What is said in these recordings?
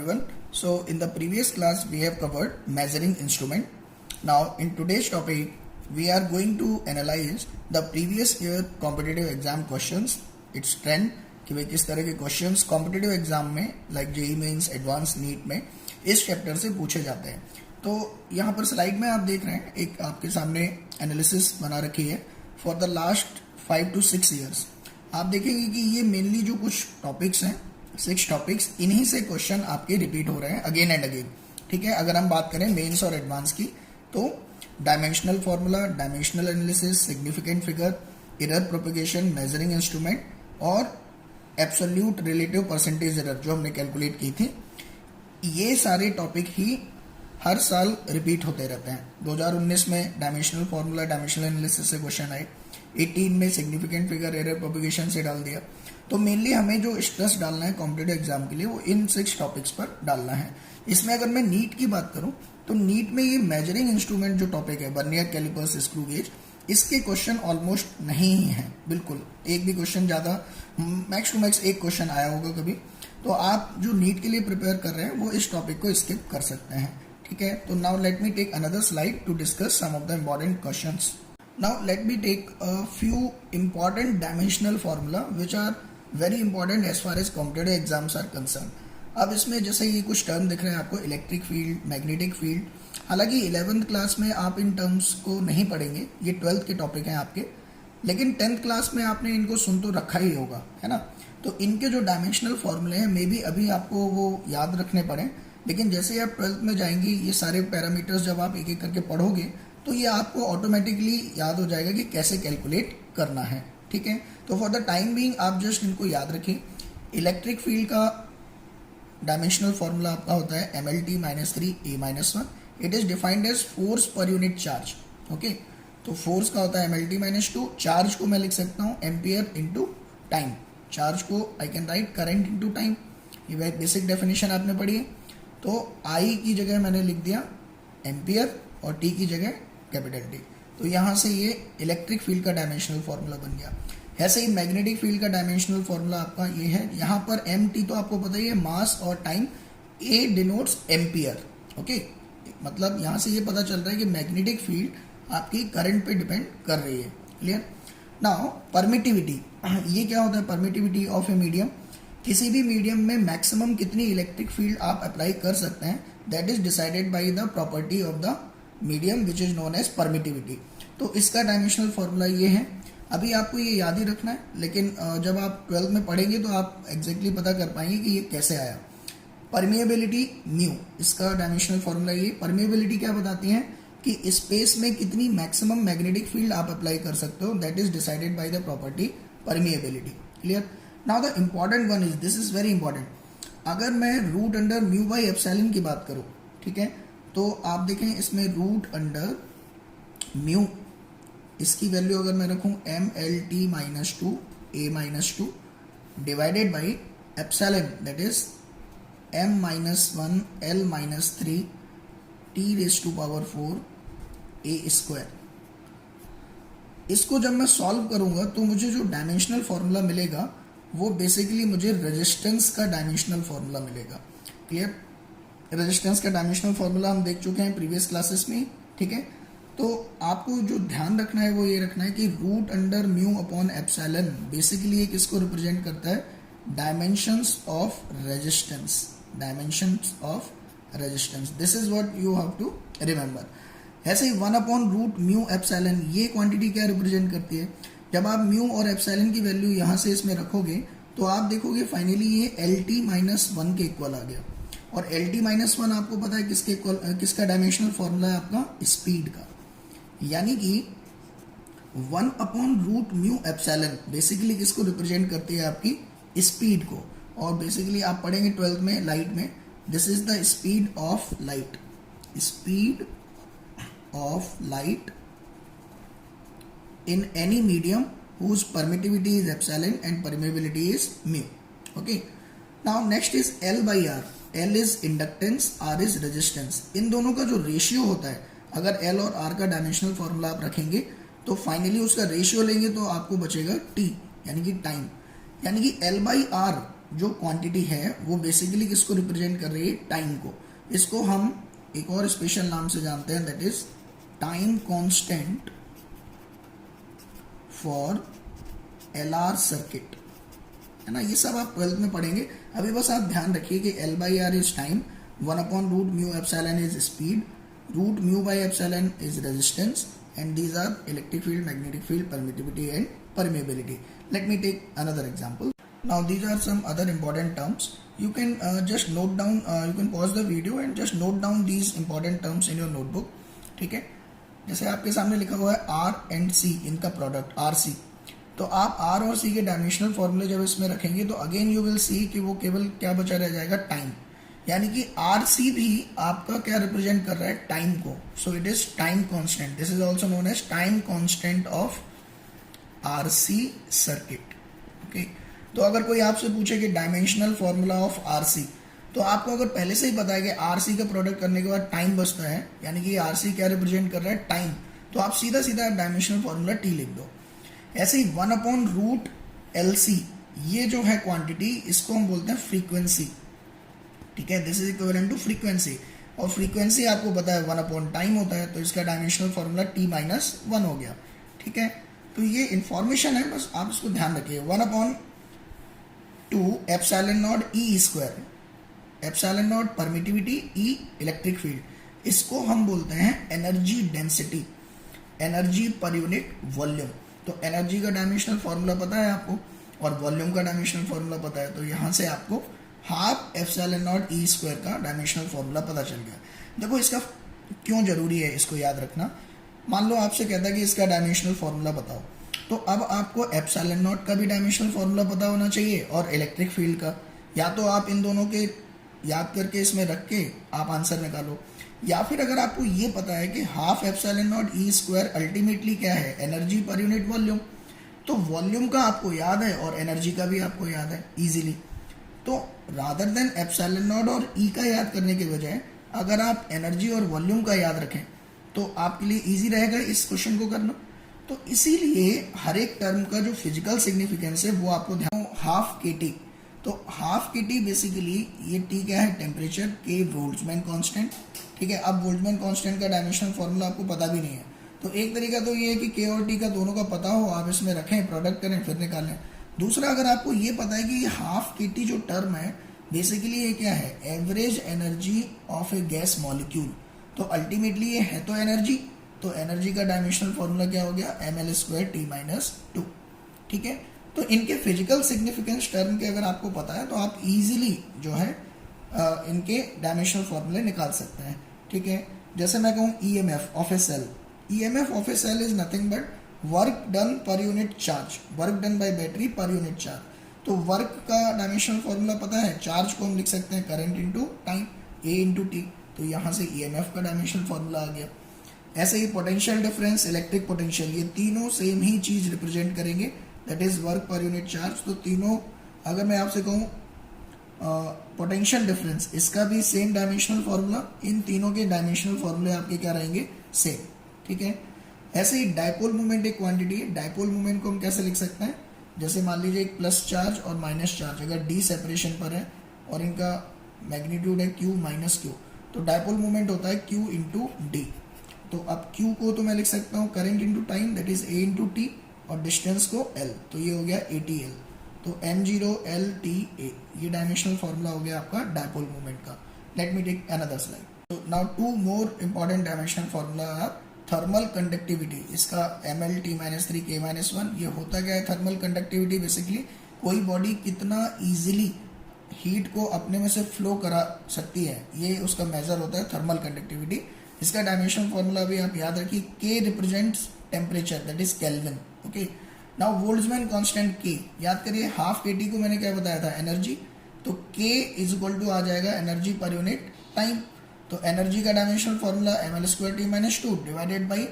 everyone. So in the previous class we have covered measuring instrument. Now in today's topic we are going to analyze the previous year competitive exam questions, its trend कि भाई किस तरह के questions competitive exam में like JEE Mains advance NEET में इस chapter से पूछे जाते हैं. तो यहाँ पर स्लाइड में आप देख रहे हैं एक आपके सामने एनालिसिस बना रखी है for the last 5 to 6 years. आप देखेंगे कि ये मेनली जो कुछ टॉपिक्स हैं 6 टॉपिक्स इन्हीं से क्वेश्चन आपके रिपीट हो रहे हैं अगेन एंड अगेन. ठीक है, अगर हम बात करें मेंस और एडवांस की तो dimensional formula, dimensional analysis, significant figure, error propagation, measuring instrument और एब्सोल्यूट रिलेटिव परसेंटेज एरर जो हमने कैलकुलेट की थी, ये सारे टॉपिक ही हर साल रिपीट होते रहते हैं. 2019 में डायमेंशनल फार्मूला, डायमेंशनल एनालिसिस से क्वेश्चन आए, 18 में सिग्निफिकेंट फिगर, एरर प्रोपेगेशन से डाल दिया. तो मेनली हमें जो स्ट्रेस डालना है कॉम्पिटिटिव एग्जाम के लिए वो इन 6 टॉपिक्स पर डालना है. इसमें अगर मैं नीट की बात करूं तो नीट में ये मेजरिंग इंस्ट्रूमेंट जो टॉपिक है, वर्नियर कैलिपर्स, स्क्रू गेज, इसके क्वेश्चन ऑलमोस्ट नहीं ही हैं. बिल्कुल एक भी क्वेश्चन ज़्यादा, मैक्स टू मैक्स एक क्वेश्चन आया होगा कभी. तो आप जो नीट के लिए प्रिपेयर कर रहे हैं वो इस टॉपिक को स्किप कर सकते हैं. ठीक है, तो now let me take another slide to discuss some of the important questions. Now let me take a few important dimensional formula which are very important as far as competitive exams are concern. अब इसमें जैसे ये कुछ term दिख रहे हैं आपको, electric field, magnetic field. हालांकि 11th क्लास में आप इन टर्म्स को नहीं पढ़ेंगे, ये 12th के टॉपिक हैं आपके, लेकिन 10th क्लास में आपने इनको सुन तो रखा ही होगा, है ना. तो इनके जो डायमेंशनल फॉर्मूले हैं मे बी अभी आपको वो याद रखने पड़े, लेकिन जैसे आप 12th में जाएंगे ये सारे पैरामीटर्स जब आप एक एक करके पढ़ोगे तो ये आपको ऑटोमेटिकली याद हो जाएगा कि कैसे कैलकुलेट करना है. ठीक है, तो फॉर द टाइम बीइंग आप जस्ट इनको याद रखें. इलेक्ट्रिक फील्ड का डायमेंशनल फॉर्मूला आपका होता है MLT-3A-1. It is defined as force per unit charge. Okay, तो फोर्स का होता है MLT-2. चार्ज को मैं लिख सकता हूँ एम्पियर इंटू टाइम. चार्ज को I can write current into time. ये बेसिक डेफिनेशन आपने पढ़ी है. तो I की जगह मैंने लिख दिया एम्पियर और T की जगह कैपिटल T. तो यहाँ से ये इलेक्ट्रिक फील्ड का डायमेंशनल फॉर्मूला बन गया. ऐसे ही मैग्नेटिक फील्ड का डायमेंशनल फॉर्मूला आपका ये है. यहाँ पर MT तो आपको पता ही है, मास और time. A denotes ampere. Okay, मतलब यहाँ से ये पता चल रहा है कि मैग्नेटिक फील्ड आपकी करंट पे डिपेंड कर रही है. क्लियर. नाउ परमिटिविटी, ये क्या होता है? Permittivity of a medium. किसी भी मीडियम में मैक्सिमम कितनी इलेक्ट्रिक फील्ड आप अप्लाई कर सकते हैं, that is decided by the property of the medium which is known as permittivity. तो इसका डायमेंशनल फॉर्मूला ये है. अभी आपको ये याद ही रखना है, लेकिन जब आप 12th में पढ़ेंगे तो आप एग्जैक्टली पता कर पाएंगे कि ये कैसे आया. परमिएबिलिटी म्यू, इसका डायमेंशनल फॉर्मूला ये. परमिएबिलिटी क्या बताती है कि स्पेस में कितनी मैक्सिमम मैग्नेटिक फील्ड आप अप्लाई कर सकते हो, that is decided by the property permeability. Clear. Now the important one is, this is very important. अगर मैं root under mu by epsilon की बात करूँ, ठीक है, तो आप देखें इसमें रूट अंडर म्यू, इसकी वैल्यू अगर मैं रखूँ MLT-2A-2 divided by epsilon, that is M-1 L-3 T⁴ A². इसको जब मैं सॉल्व करूंगा तो मुझे जो डायमेंशनल फॉर्मूला मिलेगा वो बेसिकली मुझे रेजिस्टेंस का डायमेंशनल फॉर्मूला मिलेगा. क्लियर. रेजिस्टेंस का डायमेंशनल फॉर्मूला हम देख चुके हैं प्रीवियस क्लासेस में. ठीक है, तो आपको जो ध्यान रखना है वो ये रखना है कि root under mu upon epsilon basically ये किसको रिप्रेजेंट करता है? Dimensions of resistance. Dimensions of resistance, this is what you have to remember. ऐसे ही 1 अपॉन रूट म्यू एप्सिलॉन, ये क्वांटिटी क्या रिप्रेजेंट करती है? जब आप म्यू और एप्सिलॉन की वैल्यू यहाँ से इसमें रखोगे तो आप देखोगे फाइनली ये LT-1 के इक्वल आ गया. और LT-1 आपको पता है किसके इक्वल, किसका डायमेंशनल फॉर्मूला है? आपका स्पीड का. यानी कि 1 upon root mu epsilon basically किसको रिप्रेजेंट करती है? आपकी स्पीड को. और बेसिकली आप पढ़ेंगे 12th में लाइट में, this is the speed of light. Speed of light in any medium whose permittivity is epsilon and permeability is mu. Okay, now next is L by R. L is inductance, R is resistance. इन दोनों का जो ratio होता है, अगर L और R का dimensional formula आप रखेंगे तो फाइनली उसका रेशियो लेंगे तो आपको बचेगा T, यानी कि टाइम. यानी कि L by R जो क्वांटिटी है वो बेसिकली किसको रिप्रेजेंट कर रही है, टाइम को। इसको हम एक और स्पेशल नाम से जानते हैं, that is time constant for LR circuit, है ना। ये सब आप 12th में पढ़ेंगे। अभी बस आप ध्यान रखिए कि L/R is time, 1/√μ is speed, √μ/ε is resistance, and these are electric field, magnetic field, permittivity and permeability. Let me take another example. Now these are some other important terms. You can just note down, you can pause the video and just note down these important terms in your notebook. ठीक है, जैसे आपके सामने लिखा हुआ है R and C, इनका product RC। तो आप R और C के डायमेंशनल फॉर्मूले जब इसमें रखेंगे तो अगेन यू विल सी कि वो केवल क्या बचा रह जाएगा, टाइम। यानी कि RC भी आपका क्या रिप्रेजेंट कर रहा है, टाइम को। So it is time constant, this is also known as time constant of RC circuit. Okay, तो अगर कोई आपसे पूछे कि डायमेंशनल फॉर्मूला ऑफ RC, तो आपको अगर पहले से ही पता है कि RC का प्रोडक्ट करने के बाद टाइम बचता है, यानी कि RC क्या रिप्रेजेंट कर रहा है, टाइम, तो आप सीधा सीधा डायमेंशनल फॉर्मूला T लिख दो। ऐसे ही 1/√LC, ये जो है क्वांटिटी, इसको हम बोलते हैं फ्रीक्वेंसी। ठीक है, this is equivalent to frequency, और फ्रीक्वेंसी आपको पता है 1/टाइम होता है, तो इसका डायमेंशनल फॉर्मूला T-1 हो गया। ठीक है, तो ये इंफॉर्मेशन है, बस आप इसको ध्यान रखिए। 1/2ε0 E², ε0 permittivity, E electric field, इसको हम बोलते हैं energy density, energy per unit volume. तो एनर्जी का डायमेंशनल फॉर्मूला पता है आपको और वॉल्यूम का डायमेंशनल फॉर्मूला पता है, तो यहाँ से आपको 1/2ε0 E² का डायमेंशनल फॉर्मूला पता चल गया। देखो इसका क्यों जरूरी है इसको याद रखना। मान लो आपसे कहता है कि इसका डायमेंशनल फॉर्मूला बताओ, तो अब आपको ε0 का भी डायमेंशनल फॉर्मूला पता होना चाहिए और इलेक्ट्रिक फील्ड का। या तो आप इन दोनों के याद करके इसमें रख के आप आंसर निकालो, या फिर अगर आपको ये पता है कि 1/2ε0 E² अल्टीमेटली क्या है, एनर्जी पर यूनिट वॉल्यूम, तो वॉल्यूम का आपको याद है और एनर्जी का भी आपको याद है इजीली। तो रादर देन ε0 और E का याद करने के बजाय अगर आप एनर्जी और वॉल्यूम का याद रखें तो आपके लिए इजी रहेगा इस क्वेश्चन को करना। तो इसीलिए हर एक टर्म का जो फिजिकल सिग्निफिकेंस है वो आपको ध्यान, 1/2 kT। तो 1/2 kT बेसिकली ये T क्या है, टेम्परेचर, K बोल्ट्जमैन कांस्टेंट। ठीक है, अब बोल्ट्जमैन कांस्टेंट का डायमेंशनल फॉर्मूला आपको पता भी नहीं है, तो एक तरीका तो ये है कि K और T का दोनों का पता हो, आप इसमें रखें, प्रोडक्ट करें, फिर निकालें। दूसरा, अगर आपको ये पता है कि ये 1/2 kT जो टर्म है बेसिकली ये क्या है, average energy of A gas molecule, तो अल्टीमेटली ये है तो एनर्जी, तो एनर्जी का डायमेंशनल फॉर्मूला क्या हो गया, mL² T-2। ठीक है, तो इनके फिजिकल सिग्निफिकेंस टर्म के अगर आपको पता है तो आप इजीली जो है इनके डायमेंशनल फॉर्मूले निकाल सकते हैं। ठीक है, जैसे मैं कहूँ EMF of a cell, EMF of a cell is nothing but work done per unit charge, work done by battery per unit charge. तो वर्क का डायमेंशनल फॉर्मूला पता है, चार्ज को हम लिख सकते हैं current into time, A into T, तो यहाँ से EMF का डायमेंशनल फॉर्मूला आ गया। ऐसे ही पोटेंशियल डिफरेंस, इलेक्ट्रिक पोटेंशियल, ये तीनों सेम ही चीज रिप्रेजेंट करेंगे, दैट इज वर्क पर यूनिट चार्ज। तो तीनों, अगर मैं आपसे कहूँ पोटेंशियल डिफरेंस, इसका भी सेम डायमेंशनल फॉर्मूला, इन तीनों के डायमेंशनल फॉर्मूले आपके क्या रहेंगे, सेम। ठीक है, ऐसे ही डायपोल मोमेंट एक क्वांटिटी है, डायपोल मोमेंट को हम कैसे लिख सकते हैं, जैसे मान लीजिए एक प्लस चार्ज और माइनस चार्ज अगर D सेपरेशन पर है और इनका मैग्नीट्यूड है Q माइनस Q, तो डायपोल मोमेंट होता है Q इंटू D। तो अब Q को तो मैं लिख सकता हूँ current into time, that is A into T, और डिस्टेंस को L, तो ये हो गया ATL, तो m0LTA, ये डायमेंशनल फॉर्मूला हो गया आपका डायपोल मोमेंट का। Let me take another slide. तो now two more important dimensional formula, thermal conductivity, इसका mL/T-3K-1। ये होता क्या है थर्मल कंडक्टिविटी, बेसिकली कोई बॉडी कितना इजीली हीट को अपने में से फ्लो करा सकती है, ये उसका मेजर होता है थर्मल कंडक्टिविटी। इसका डायमेंशनल फॉर्मूला भी आप याद रखिए, K represents temperature, that is kelvin. Okay, now Boltzmann constant K याद करिए, 1/2 kT को मैंने क्या बताया था, एनर्जी, तो K इज इक्वल टू आ जाएगा एनर्जी पर यूनिट टाइम। तो एनर्जी का dimensional formula mL² T-2 divided by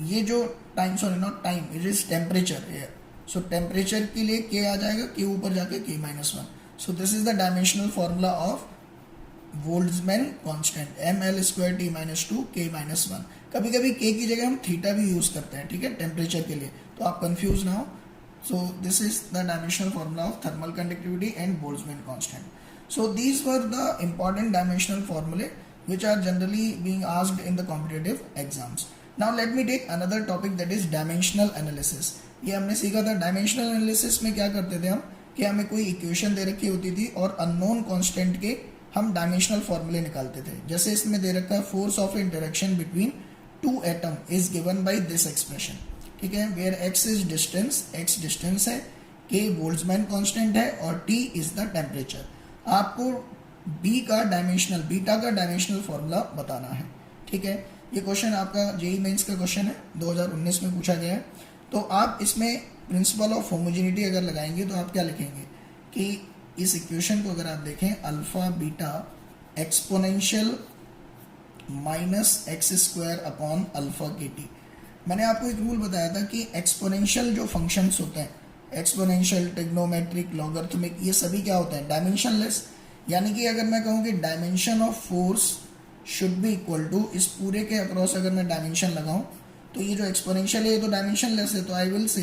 ये जो time, sorry not time, it is temperature. So temperature के लिए K आ जाएगा, K ऊपर जाके K-1। So this is the dimensional formula of Boltzmann constant, mL² T-2 K-1। कभी कभी K की जगह हम थीटा भी यूज करते हैं, ठीक है, टेम्परेचर के लिए, तो आप कंफ्यूज ना हो। So this is the dimensional formula of thermal conductivity and Boltzmann constant. So these were the important dimensional formulae which are generally being asked in the competitive exams. Now let me take another topic, that is dimensional analysis. ये हमने सीखा था dimensional analysis में क्या करते थे हम कि हमें कोई इक्वेशन दे रखी होती थी और अननोन कांस्टेंट के हम डायमेंशनल फॉर्मूले निकालते थे. जैसे इसमें दे रखा है force of interaction between two atom is given by this expression. ठीक है, where x is distance, x distance है, k बोल्ट्जमैन कांस्टेंट है और t इज द टेम्परेचर. आपको b का डायमेंशनल, बीटा का डायमेंशनल फॉर्मूला बताना है. ठीक है, ये क्वेश्चन आपका जेईई मेंस का क्वेश्चन है, 2019 में पूछा गया है. तो आप इसमें प्रिंसिपल ऑफ होमोजेनिटी अगर लगाएंगे तो आप क्या लिखेंगे कि इस इक्वेशन को अगर आप देखें, alpha beta exponential minus x square upon alpha k T. मैंने आपको एक रूल बताया था कि एक्सपोनेंशियल जो फंक्शंस होते हैं, एक्सपोनेंशियल, ट्रिग्नोमेट्रिक, लॉगरिथमिक, ये सभी क्या होते हैं, डायमेंशनलेस. यानी कि अगर मैं कहूँ कि dimension of force should be equal to, इस पूरे के अक्रॉस अगर मैं डायमेंशन लगाऊं तो ये जो एक्सपोनेंशियल है ये तो डायमेंशनलेस है, तो I will say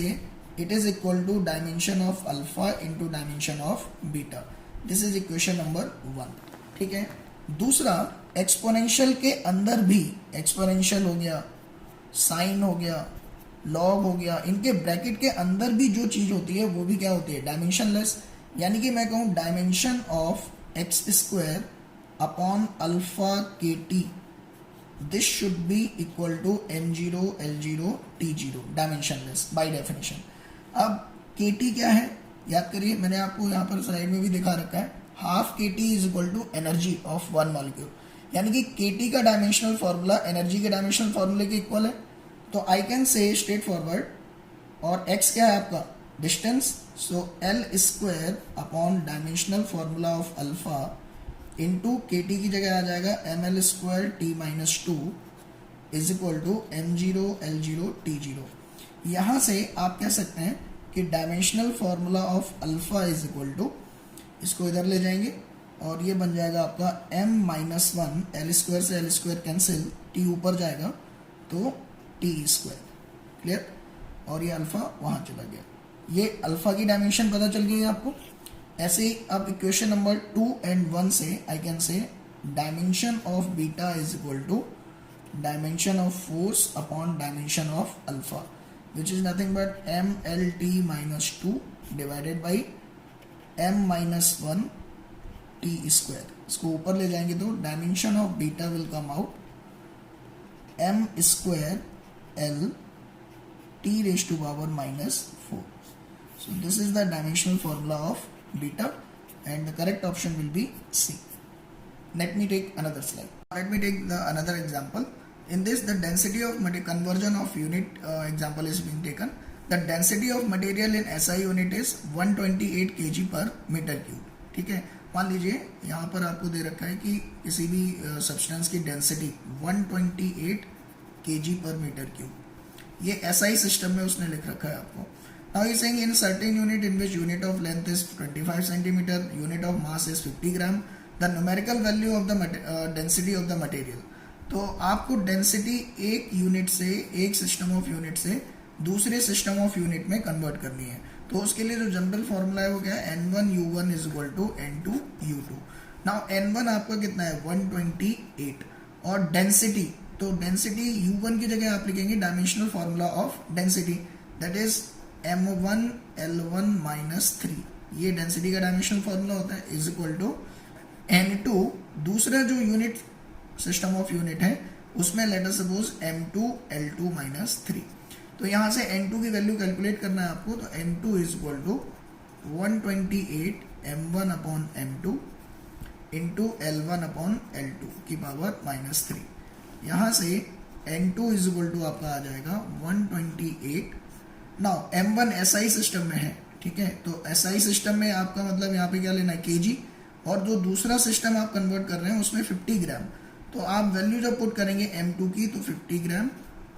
it is equal to dimension of alpha into dimension of beta. This is equation number 1. ठीक है, दूसरा एक्सपोनेंशियल के अंदर भी, एक्सपोनेंशियल हो गया, साइन हो गया, लॉग हो गया, इनके ब्रैकेट के अंदर भी जो चीज होती है वो भी क्या होती है, डायमेंशनलेस. यानी कि मैं कहूँ dimension of x square upon alpha k t, this should be equal to n0 l0 t0, dimensionless by definition. अब के टी क्या है, याद करिए, मैंने आपको यहाँ पर स्लाइड में भी दिखा रखा है, हाफ के T is equal to energy of one molecule. यानी कि के का डायमेंशनल फॉर्मूला एनर्जी के डायमेंशनल फॉर्मूले के इक्वल है. तो I can say straight forward, और x क्या है आपका, distance, so L square upon dimensional formula of alpha into K T की जगह आ जाएगा M L square T minus two is equal to m0 l0 t0. यहाँ से आप कह सकते हैं कि dimensional formula of alpha is equal to, इसको इधर ले जाएंगे और ये बन जाएगा आपका m minus one, L square से एल स्क्वायर कैंसिल, टी ऊपर जाएगा तो टी स्क्वायर. क्लियर, और ये अल्फा वहाँ चला गया. ये अल्फा की डायमेंशन पता चल गई है आपको. ऐसे ही अब इक्वेशन नंबर 2 and 1 से I can say dimension of beta is equal to dimension of force upon dimension of alpha, which is nothing but M L T minus two divided by M minus one T square. इसको ऊपर ले जाएंगे तो dimension of beta will come out M square L T raise to power minus 4. So this is the dimensional formula of beta and the correct option will be C. Let me take another slide. Let me take another example. In this, the density of conversion of unit example is being taken. The density of material in SI unit is 128 kg per meter cube. ठीक है, मान लीजिए यहाँ पर आपको दे रखा है कि किसी भी सब्सटेंस की density 128 kg per meter cube. ये SI सिस्टम में उसने लिख रखा है आपको. Now he is saying in certain unit in which unit of length is 25 centimeter, unit of mass is 50 gram, the numerical value of the density of the material. तो आपको density एक unit से, एक सिस्टम ऑफ यूनिट से दूसरे system of unit में convert करनी है. तो उसके लिए जो जनरल फॉर्मूला है वो क्या है, n1u1 is equal to n2u2. Now n1 आपका कितना है 128 और डेंसिटी, तो डेंसिटी u1 की जगह आप लिखेंगे dimensional formula of density, that is m1 l1 minus 3. ये डेंसिटी का डायमेंशनल फॉर्मूला होता है, इज इक्वल टू n2, दूसरा जो यूनिट सिस्टम ऑफ यूनिट है उसमें let us suppose m2 l2 minus 3. तो यहाँ से n2 की वैल्यू कैलकुलेट करना है आपको, तो n2 is equal to 128 m1 upon m2 into l1 upon l2 की पावर माइनस 3. यहाँ से n2 इज इक्वल टू आपका आ जाएगा 128. नाउ m1 SI सिस्टम में है, ठीक है, तो SI सिस्टम में आपका मतलब यहाँ पे क्या लेना है kg, और जो दूसरा सिस्टम आप कन्वर्ट कर रहे हैं उसमें 50 ग्राम. तो आप वैल्यू जब पुट करेंगे m2 की तो 50 ग्राम,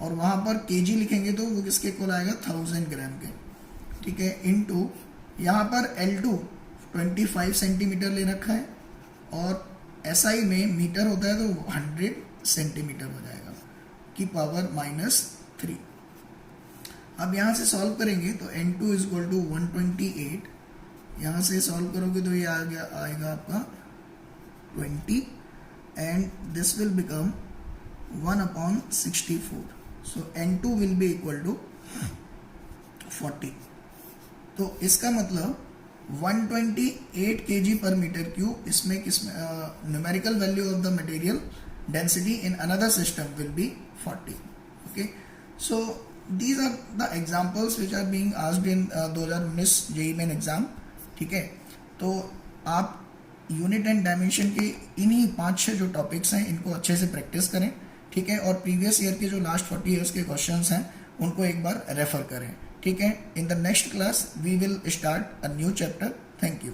और वहाँ पर kg लिखेंगे तो वो किसके इक्वल आएगा 1000 ग्राम के. ठीक है, इनटू यहाँ पर L2 25 सेंटीमीटर ले रखा है, और SI में मीटर होता है तो 100 सेंटीमीटर हो जाएगा की पावर माइनस 3. अब यहाँ से सॉल्व करेंगे तो n2 इज इक्वल टू 128, यहाँ से सॉल्व करोगे तो ये आएगा आपका 20 and this will become 1/64. So n2 will be equal to 40. तो इसका मतलब 128 kg per meter cube, इसमें numerical value of the material density in another system will be 40. Okay, so these are the examples which are being asked in 2019 JEE Main exam. ठीक है, तो आप unit and dimension के इन्हीं 5-6 जो topics हैं इनको अच्छे से प्रैक्टिस करें. ठीक है, और प्रीवियस ईयर के जो लास्ट 40 ईयर्स के क्वेश्चंस हैं उनको एक बार रेफर करें. ठीक है, in the next class we will start a new chapter. Thank you.